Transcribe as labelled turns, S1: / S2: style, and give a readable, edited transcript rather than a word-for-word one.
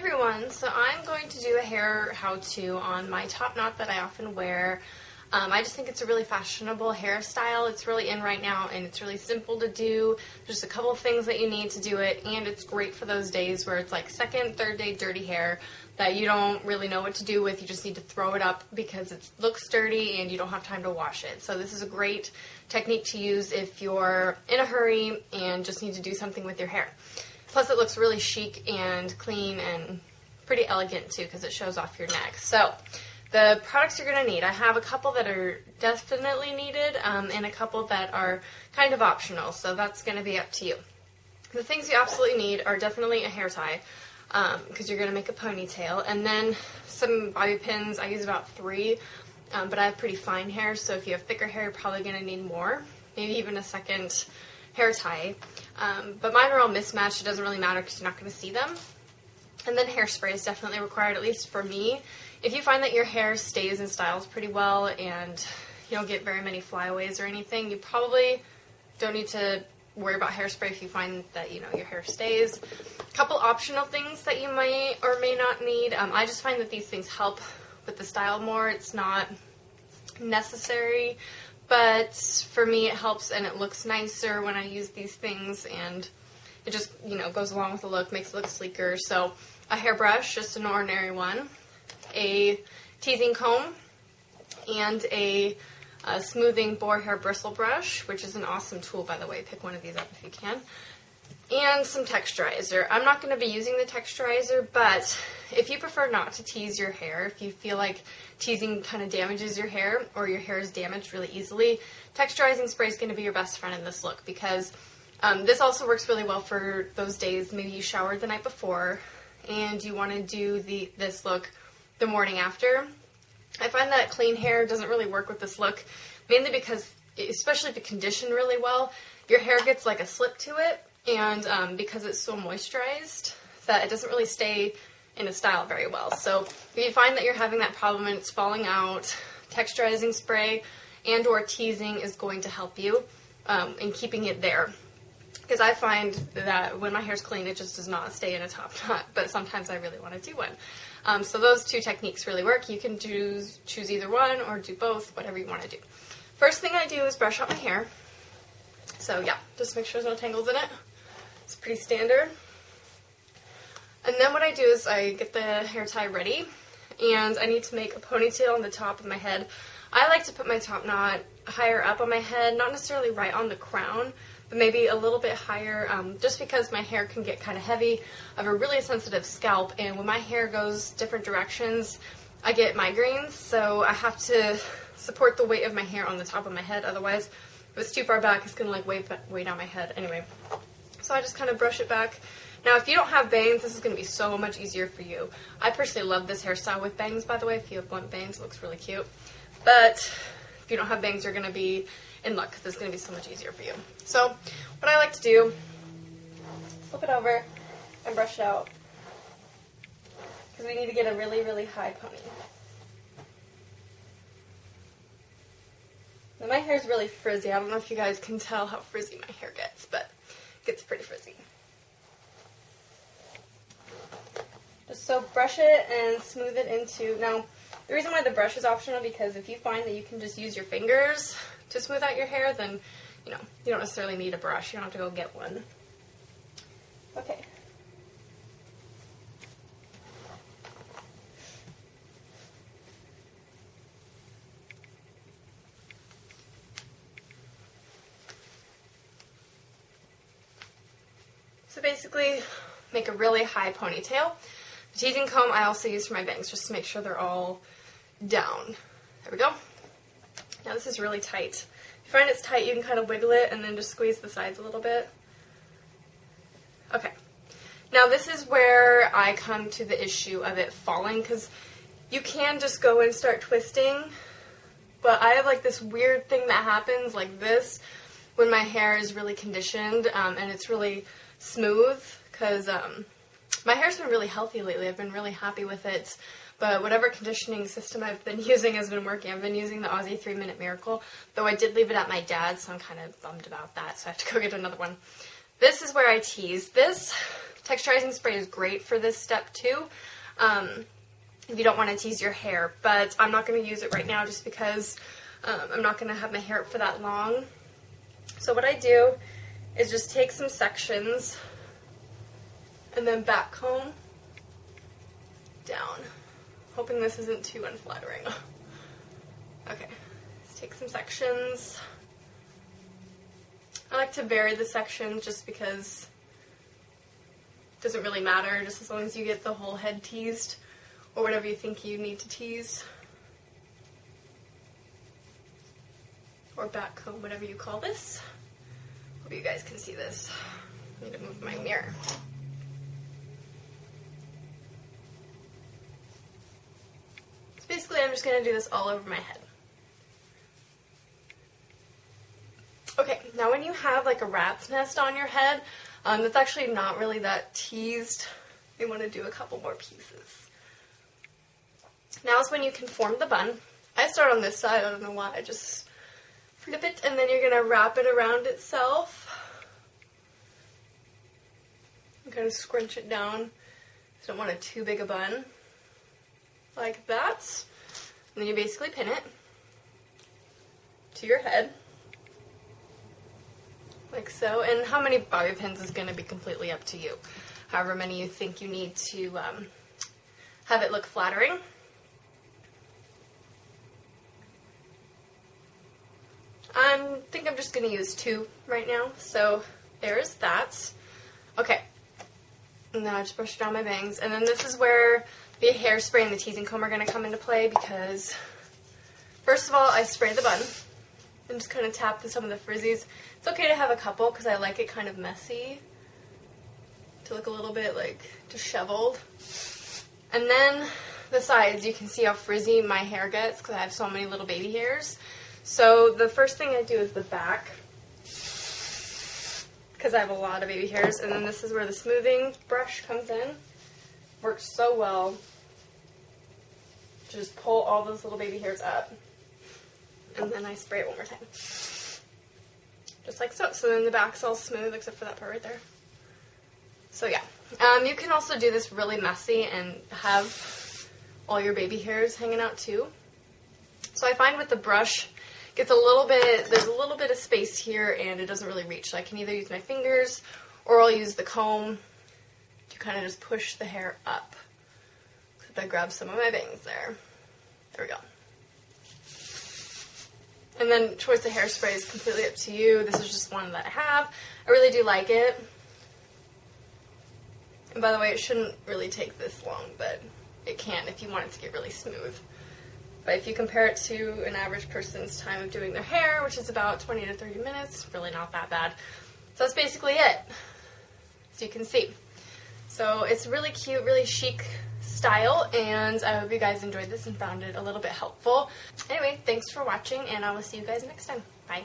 S1: everyone, so I'm going to do a hair how-to on my top knot that I often wear. I just think it's a really fashionable hairstyle. It's really in right now and it's really simple to do. There's a couple of things that you need to do it, and it's great for those days where it's like second, third day dirty hair that you don't really know what to do with. You just need to throw it up because it looks dirty and you don't have time to wash it. So this is a great technique to use if you're in a hurry and just need to do something with your hair. Plus it looks really chic and clean and pretty elegant too because it shows off your neck. So the products you're going to need, I have a couple that are definitely needed and a couple that are kind of optional, so that's going to be up to you. The things you absolutely need are definitely a hair tie because you're going to make a ponytail, and then some bobby pins. I use about 3, but I have pretty fine hair, so if you have thicker hair you're probably going to need more, maybe even a second hair tie. But mine are all mismatched. It doesn't really matter because you're not going to see them. And then hairspray is definitely required, at least for me. If you find that your hair stays and styles pretty well and you don't get very many flyaways or anything, you probably don't need to worry about hairspray if you find that, your hair stays. A couple optional things that you may or may not need. I just find that these things help with the style more. It's not necessary, but for me it helps and it looks nicer when I use these things, and it just, goes along with the look, makes it look sleeker. So a hairbrush, just an ordinary one, a teasing comb, and a smoothing boar hair bristle brush, which is an awesome tool, by the way. Pick one of these up if you can. And some texturizer. I'm not going to be using the texturizer, but if you prefer not to tease your hair, if you feel like teasing kind of damages your hair or your hair is damaged really easily, texturizing spray is going to be your best friend in this look, because this also works really well for those days maybe you showered the night before and you want to do this look the morning after. I find that clean hair doesn't really work with this look, mainly because, especially if you condition really well, your hair gets like a slip to it, and because it's so moisturized that it doesn't really stay in a style very well. So if you find that you're having that problem and it's falling out, texturizing spray and or teasing is going to help you in keeping it there. Because I find that when my hair's clean, it just does not stay in a top knot, but sometimes I really want to do one. So those two techniques really work. You can choose either one or do both, whatever you want to do. First thing I do is brush out my hair. So yeah, just make sure there's no tangles in it. It's pretty standard. And then what I do is I get the hair tie ready, and I need to make a ponytail on the top of my head. I like to put my top knot higher up on my head, not necessarily right on the crown, but maybe a little bit higher, just because my hair can get kind of heavy. I have a really sensitive scalp, and when my hair goes different directions, I get migraines, so I have to support the weight of my hair on the top of my head. Otherwise, if it's too far back, it's going to weigh down my head anyway. So I just kind of brush it back. Now, if you don't have bangs, this is going to be so much easier for you. I personally love this hairstyle with bangs, by the way. If you have blunt bangs, it looks really cute. But if you don't have bangs, you're going to be in luck because it's going to be so much easier for you. So what I like to do, flip it over and brush it out, because we need to get a really, really high pony. Now my hair is really frizzy. I don't know if you guys can tell how frizzy my hair gets, but it gets pretty frizzy. Just so brush it and smooth it into. Now, the reason why the brush is optional, because if you find that you can just use your fingers to smooth out your hair, then, you don't necessarily need a brush. You don't have to go get one. Okay. So basically, make a really high ponytail. The teasing comb I also use for my bangs, just to make sure they're all down. There we go. Now this is really tight. If you find it's tight, you can kind of wiggle it and then just squeeze the sides a little bit. Okay. Now this is where I come to the issue of it falling, because you can just go and start twisting, but I have like this weird thing that happens like this when my hair is really conditioned and it's really smooth, because my hair's been really healthy lately. I've been really happy with it, but whatever conditioning system I've been using has been working. I've been using the Aussie 3-Minute Miracle, though I did leave it at my dad's, so I'm kind of bummed about that, so I have to go get another one. this is where I tease. This texturizing spray is great for this step too, if you don't want to tease your hair, but I'm not going to use it right now just because I'm not going to have my hair up for that long. So what I do is just take some sections and then back comb down, hoping this isn't too unflattering. Okay, let's take some sections. I like to vary the sections just because it doesn't really matter, just as long as you get the whole head teased or whatever you think you need to tease. Or back comb, whatever you call this. Hope you guys can see this. I need to move my mirror. So basically I'm just going to do this all over my head. Okay, now when you have like a rat's nest on your head, that's actually not really that teased, you want to do a couple more pieces. Now is when you can form the bun. I start on this side, I don't know why, I just flip it and then you're going to wrap it around itself. And kind of scrunch it down. You don't want it too big a bun. Like that. And then you basically pin it to your head. Like so. And how many bobby pins is going to be completely up to you. However many you think you need to have it look flattering. I think I'm just going to use 2 right now, so there's that. Okay, and then I just brush down my bangs, and then this is where the hairspray and the teasing comb are going to come into play because, first of all, I spray the bun and just kind of tap some of the frizzies. It's okay to have a couple because I like it kind of messy, to look a little bit like disheveled. And then the sides, you can see how frizzy my hair gets because I have so many little baby hairs. So the first thing I do is the back, because I have a lot of baby hairs, and then this is where the smoothing brush comes in. Works so well. Just pull all those little baby hairs up, and then I spray it one more time. Just like so. So then the back's all smooth except for that part right there. So yeah. You can also do this really messy and have all your baby hairs hanging out too. So I find with the brush, there's a little bit of space here and it doesn't really reach. So I can either use my fingers or I'll use the comb to kind of just push the hair up. Except I grab some of my bangs there. There we go. And then choice of hairspray is completely up to you. This is just one that I have. I really do like it. And by the way, it shouldn't really take this long, but it can if you want it to get really smooth. But if you compare it to an average person's time of doing their hair, which is about 20 to 30 minutes, really not that bad. So that's basically it, as you can see. So it's really cute, really chic style, and I hope you guys enjoyed this and found it a little bit helpful. Anyway, thanks for watching, and I will see you guys next time. Bye.